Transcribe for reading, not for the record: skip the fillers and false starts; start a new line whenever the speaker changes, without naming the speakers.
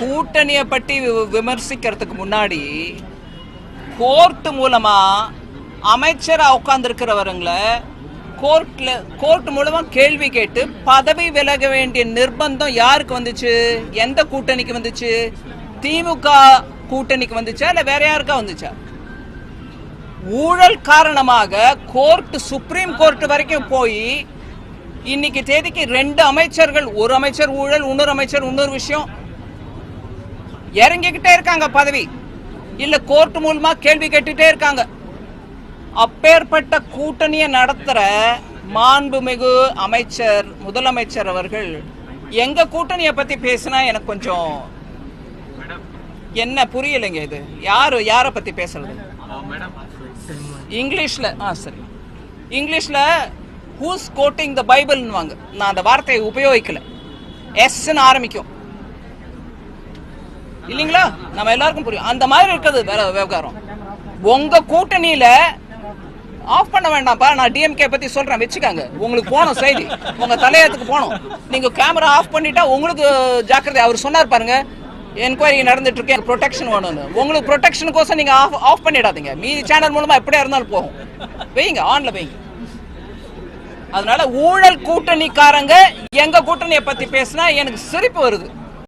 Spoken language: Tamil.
கூட்டணியை பற்றி விமர்சிக்கிறதுக்கு முன்னாடி கோர்ட் மூலமா அமைச்சரா உட்கார்ந்துருக்கிறவங்கள கோர்ட் மூலமா கேள்வி கேட்டு பதவி விலக வேண்டிய நிர்பந்தம் யாருக்கு வந்துச்சு? எந்த கூட்டணிக்கு வந்துச்சு? திமுக கூட்டணிக்கு வந்துச்சா இல்ல வேற யாருக்கா வந்துச்சா? ஊழல் காரணமாக கோர்ட், சுப்ரீம் கோர்ட் வரைக்கும் போய் இன்னைக்கு தேதிக்கு 2 அமைச்சர்கள், ஒரு அமைச்சர் ஊழல், இன்னொரு அமைச்சர் இன்னொரு விஷயம், இறங்கிக்கிட்டே இருக்காங்க பதவி, இல்ல கோர்ட் மூலமா கேள்வி கேட்டுட்டே இருக்காங்க. அப்பேற்பட்ட கூட்டணியை நடத்துற மாண்புமிகு அமைச்சர், முதலமைச்சர் அவர்கள் எங்க கூட்டணியை பத்தி பேசினா எனக்கு கொஞ்சம் என்ன புரியலைங்க. இது யார பத்தி பேசுறது? இங்கிலீஷ்ல சரி, இங்கிலீஷ்ல ஹூஸ் கோட்டிங் த பைபிள்னுவாங்க. நான் அந்த வார்த்தையை உபயோகிக்கல. எஸ்ன்னு ஆரம்பிக்கும் இல்லைங்களா? நம்ம எல்லாருக்கும் புரியும். அந்த மாதிரி இருக்கிறது வேற விவகாரம். உங்க கூட்டணியில ஆஃப் பண்ண வேண்டாம்ப்பா. நான் டிஎம்கே பத்தி சொல்றேன், வச்சுக்காங்க. உங்களுக்கு போனோம் செய்தி, உங்க தலையத்துக்கு போனோம். நீங்க கேமரா ஆஃப் பண்ணிட்டா உங்களுக்கு ஜாக்கிரதை. அவர் சொன்னார் பாருங்க, என்கொயரி நடந்துட்டு இருக்கு, ப்ரொடெக்ஷன் வேணும்னு. உங்களுக்கு ப்ரொடெக்ஷனுக்கோசம் நீங்க ஆஃப் பண்ணிடாதீங்க. மீதி சேனல் மூலமா எப்படியா இருந்தாலும் போகும். வைங்க, ஆன்ல வைங்க. அதனால ஊழல் கூட்டணிக்காரங்க எங்க கூட்டணியை பத்தி பேசினா எனக்கு சிரிப்பு வருது.